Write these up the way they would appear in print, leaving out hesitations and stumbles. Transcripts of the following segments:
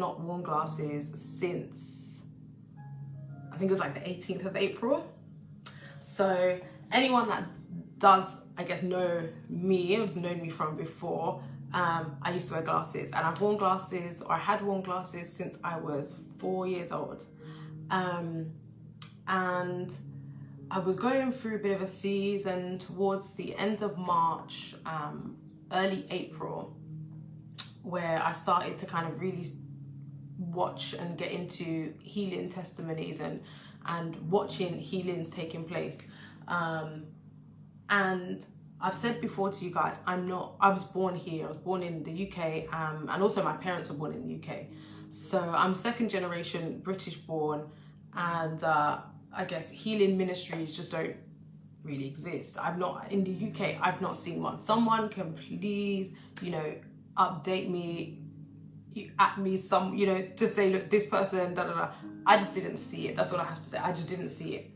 Not worn glasses since, I think it was like the 18th of April. So anyone that does, I guess, know me, or has known me from before, I used to wear glasses, and I've worn glasses, or I had worn glasses since I was 4 years old. And I was going through a bit of a season towards the end of March, early April, where I started to kind of really watch and get into healing testimonies and watching healings taking place. And I've said before to you guys, I was born here. I was born in the UK, and also my parents were born in the UK. So I'm second generation British born, and I guess healing ministries just don't really exist. I'm not in the UK. I've not seen one. Someone can please, update me, at me some, to say, look, this person, da da da. I just didn't see it. That's what I have to say. I just didn't see it.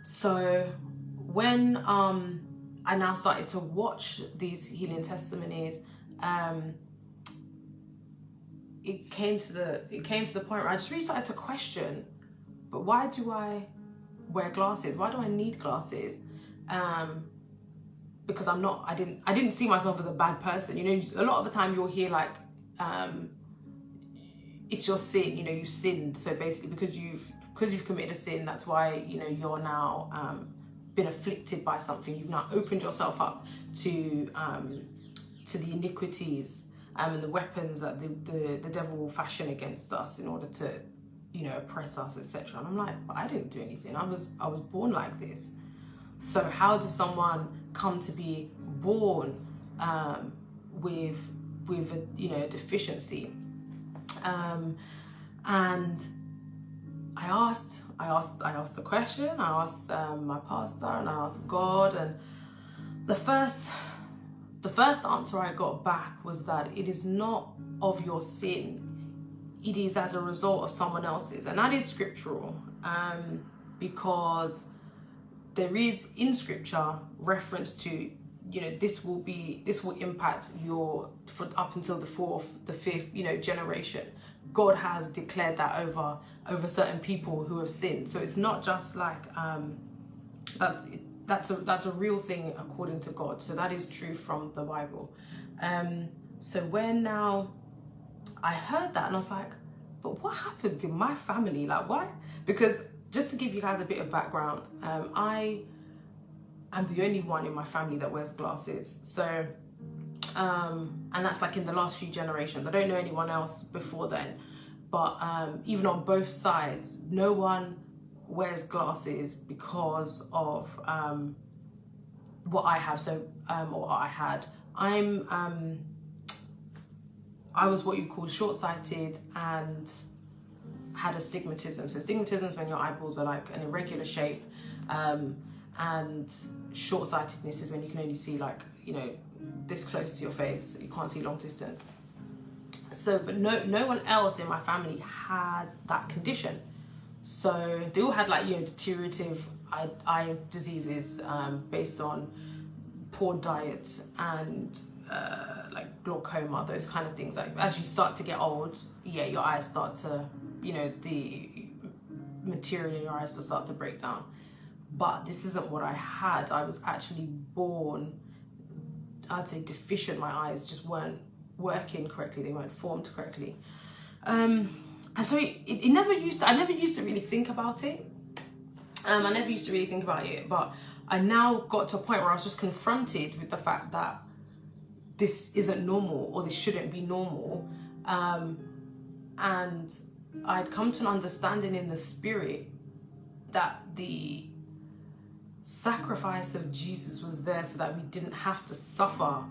So when I now started to watch these healing testimonies, it came to the point where I just really started to question, but why do I wear glasses? Why do I need glasses? Because I didn't see myself as a bad person. A lot of the time you'll hear like, it's your sin, you sinned. So basically because you've committed a sin, that's why, you're now been afflicted by something. You've now opened yourself up to the iniquities and the weapons that the devil will fashion against us in order to, oppress us, etc. And I'm like, but I didn't do anything. I was born like this. So how does someone come to be born with a deficiency? And I asked the question. I asked my pastor, and I asked God, and the first answer I got back was that it is not of your sin. It is as a result of someone else's, and that is scriptural, because there is in scripture reference to, this will impact for up until the fourth, the fifth, generation. God has declared that over certain people who have sinned. So it's not just like that's a real thing according to God. So that is true from the Bible. So when now I heard that, and I was like, but what happened in my family? Like, why? Because just to give you guys a bit of background, I am the only one in my family that wears glasses. So, and that's like in the last few generations. I don't know anyone else before then, but even on both sides, no one wears glasses because of what I have. So, or what I had. I was what you call short-sighted and had astigmatism. So astigmatism is when your eyeballs are like an irregular shape, and short-sightedness is when you can only see like, this close to your face. You can't see long distance. So, but no one else in my family had that condition. So they all had like, deteriorative eye diseases based on poor diet and like glaucoma, those kind of things. Like as you start to get old, your eyes start to, the material in your eyes to start to break down. But this isn't what I had. I was actually born, I'd say, deficient. My eyes just weren't working correctly. They weren't formed correctly. And so I never used to really think about it. I never used to really think about it, but I now got to a point where I was just confronted with the fact that this isn't normal, or this shouldn't be normal. And I'd come to an understanding in the spirit that the sacrifice of Jesus was there so that we didn't have to suffer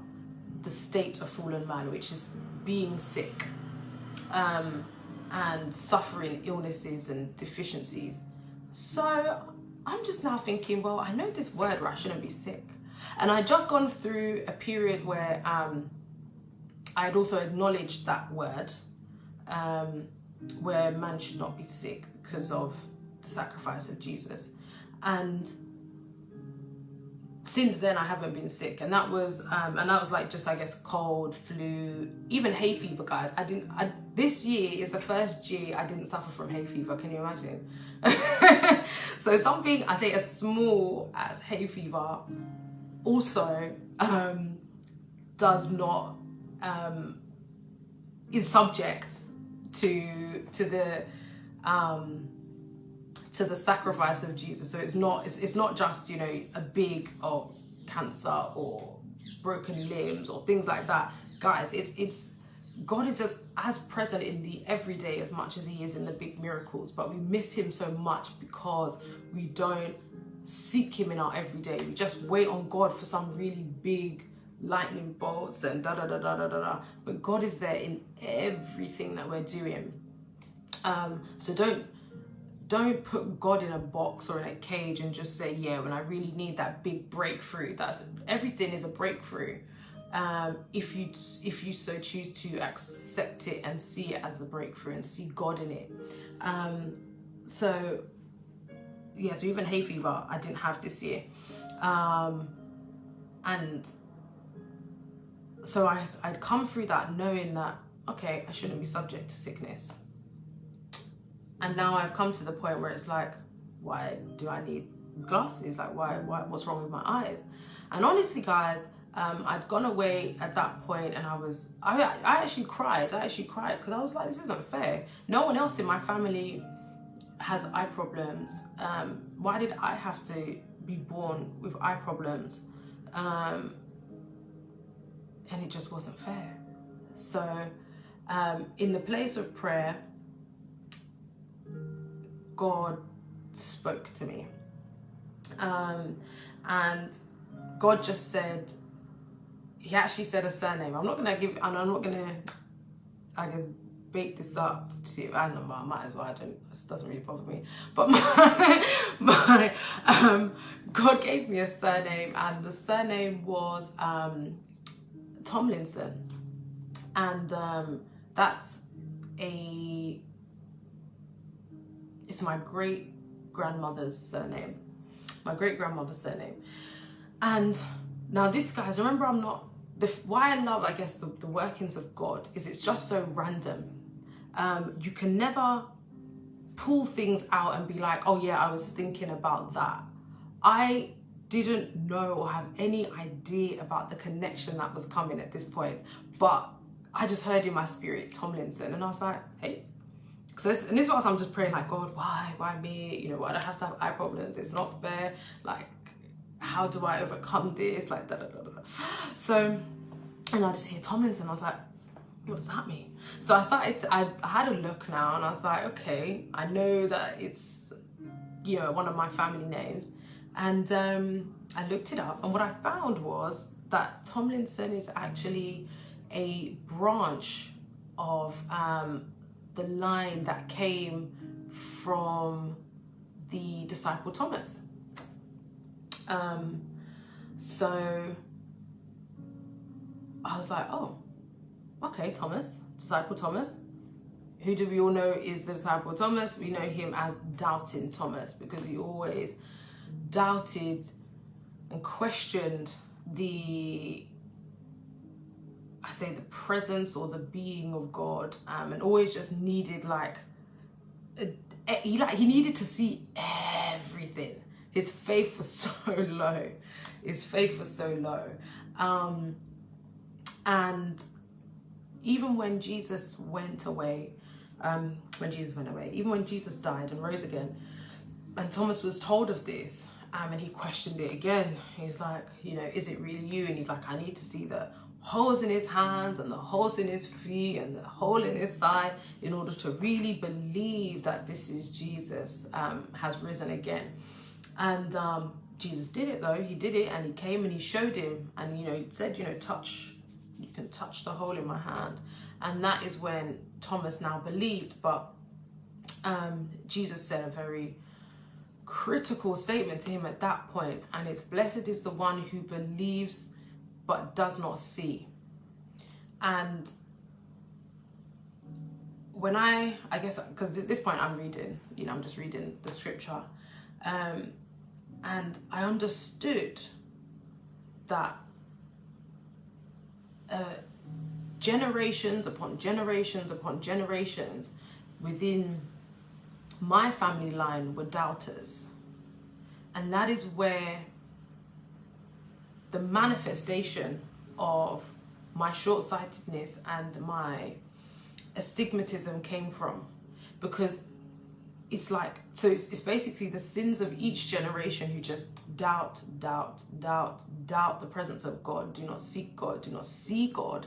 the state of fallen man, which is being sick, and suffering illnesses and deficiencies. So I'm just now thinking, well, I know this word where I shouldn't be sick. And I'd just gone through a period where I'd also acknowledged that word, where man should not be sick because of the sacrifice of Jesus. And since then I haven't been sick, and that was like just, I guess, cold, flu, even hay fever, guys. This year is the first year I didn't suffer from hay fever. Can you imagine? So something, I say, as small as hay fever also does not is subject to the sacrifice of Jesus. So it's not just, you know, a big cancer or broken limbs or things like that, guys. It's God is just as present in the everyday as much as he is in the big miracles, but we miss him so much because we don't seek him in our everyday. We just wait on God for some really big lightning bolts and da da da da da da da. But God is there in everything that we're doing. So don't put God in a box or in a cage and just say, yeah, when I really need that big breakthrough. Everything is a breakthrough. If you so choose to accept it and see it as a breakthrough and see God in it. So even hay fever I didn't have this year. And so I'd come through that knowing that, okay, I shouldn't be subject to sickness. And now I've come to the point where it's like, why do I need glasses? Like, what's wrong with my eyes? And honestly, guys, I'd gone away at that point, and I actually cried. Because I was like, this isn't fair. No one else in my family has eye problems. Why did I have to be born with eye problems? And it just wasn't fair. So in the place of prayer, God spoke to me. And God just said, he actually said a surname. I'm not gonna I guess bake this up to, I don't know, I might as well, this doesn't really bother me. But my God gave me a surname, and the surname was Tomlinson. And it's my great-grandmother's surname. My great-grandmother's surname. And now this, guys, remember, why I love, I guess, the workings of God is it's just so random. You can never pull things out and be like, oh yeah, I was thinking about that. I didn't know or have any idea about the connection that was coming at this point, but I just heard in my spirit Tomlinson, and I was like, hey. So this is what I'm just praying, like, God, why me? You know, why do I have to have eye problems? It's not fair. Like, how do I overcome this? Like, da da da da. So, and I just hear Tomlinson. I was like, what does that mean? So I had a look now, and I was like, okay, I know that it's, you know, one of my family names. And I looked it up, and what I found was that Tomlinson is actually a branch of the line that came from the disciple Thomas. So I was like, oh, okay, Thomas, disciple Thomas. Who do we all know is the disciple Thomas? We know him as Doubting Thomas, because he always doubted and questioned the presence or the being of God, and always just needed he needed to see everything. His faith was so low. And even when Jesus went away, even when Jesus died and rose again, and Thomas was told of this, and he questioned it again. He's like, you know, is it really you? And he's like, I need to see the holes in his hands and the holes in his feet and the hole in his side in order to really believe that this is Jesus has risen again. And Jesus did it, though. He did it, and he came and he showed him, and, you know, he said, you know, you can touch the hole in my hand. And that is when Thomas now believed. But Jesus said a very critical statement to him at that point, and it's, blessed is the one who believes but does not see. And when I guess, because at this point I'm reading, you know, I'm just reading the scripture, and I understood that generations upon generations upon generations within my family line were doubters. And that is where the manifestation of my short-sightedness and my astigmatism came from. Because it's like, so it's basically the sins of each generation who just doubt the presence of God, do not seek God, do not see God.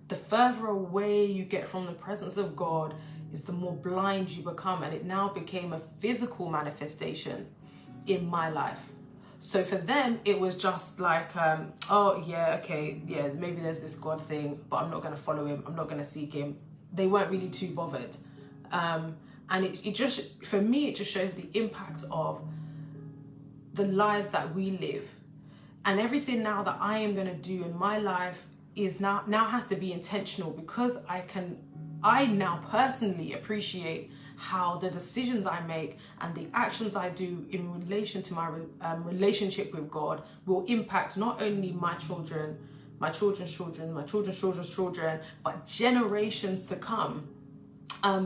The further away you get from the presence of God is the more blind you become. And it now became a physical manifestation in my life. So for them, it was just like, oh yeah, okay, yeah, maybe there's this God thing, but I'm not going to follow him. I'm not going to seek him. They weren't really too bothered. And it just, for me, it just shows the impact of the lives that we live. And everything now that I am going to do in my life is now has to be intentional, because I now personally appreciate how the decisions I make and the actions I do in relation to my relationship with God will impact not only my children, my children's children, my children's children's children, but generations to come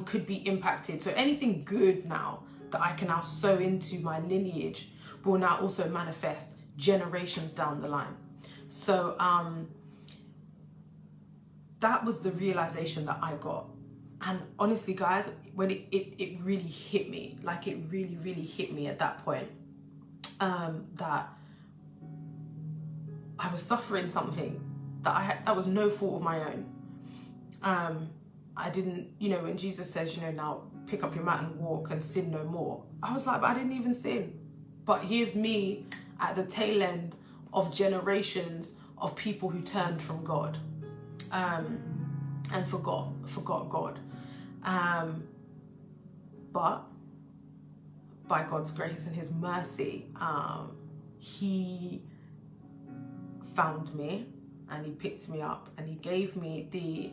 could be impacted. So anything good now that I can now sow into my lineage will now also manifest generations down the line. So that was the realization that I got. And honestly, guys, when it really hit me, like it really hit me at that point, that I was suffering something that was no fault of my own. I didn't, when Jesus says, now pick up your mat and walk and sin no more. I was like, but I didn't even sin. But here's me at the tail end of generations of people who turned from God, and forgot God. But by God's grace and his mercy, he found me and he picked me up and he gave me the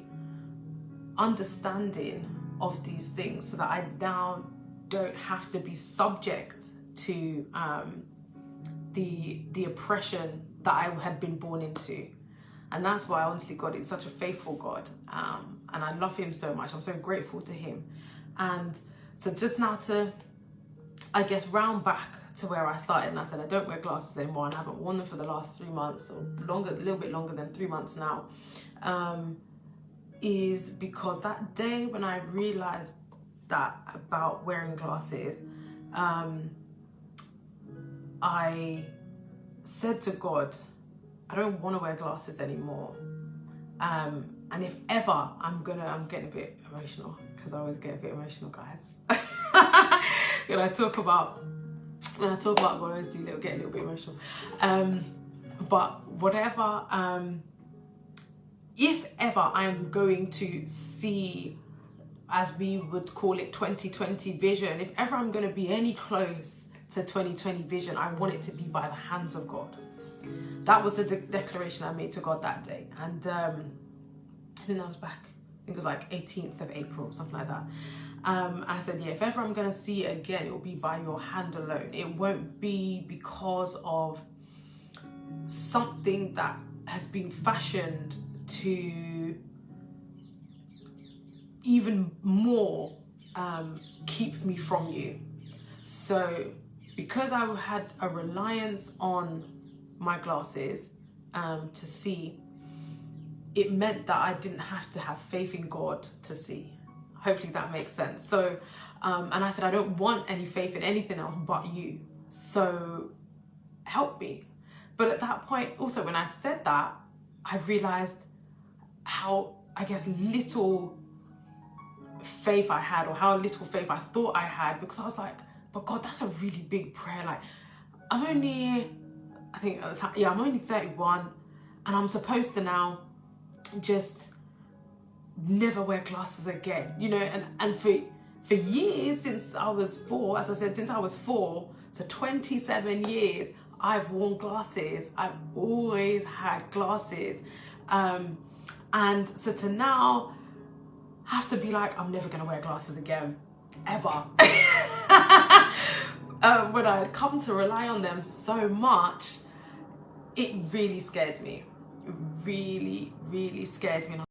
understanding of these things so that I now don't have to be subject to the oppression that I had been born into. And that's why, honestly, God is such a faithful God. And I love him so much. I'm so grateful to him. And so just now to, I guess, round back to where I started, and I said I don't wear glasses anymore, and I haven't worn them for the last 3 months, or longer, a little bit longer than 3 months now, is because that day when I realized that about wearing glasses, I said to God, I don't want to wear glasses anymore. And if ever I'm getting a bit emotional, because I always get a bit emotional, guys. when I talk about God, I always get a little bit emotional. But whatever, if ever I'm going to see, as we would call it, 2020 vision, if ever I'm going to be any close to 2020 vision, I want it to be by the hands of God. That was the declaration I made to God that day. And I think that was back, I think it was like 18th of April, something like that. I said, yeah, if ever I'm going to see it again, it will be by your hand alone. It won't be because of something that has been fashioned to even more keep me from you. So because I had a reliance on my glasses to see, it meant that I didn't have to have faith in God to see. Hopefully that makes sense. So and I said, I don't want any faith in anything else but you, so help me. But at that point also, when I said that, I realized how, I guess, little faith I had, or how little faith I thought I had, because I was like, but God, that's a really big prayer. Like, I'm only 31, and I'm supposed to now just never wear glasses again, and for years, since I was 4, as I said, since I was 4, so 27 years, I've worn glasses. I've always had glasses. And so to now have to be like, I'm never going to wear glasses again, ever. When I had come to rely on them so much, it really scared me. It really, really scared me.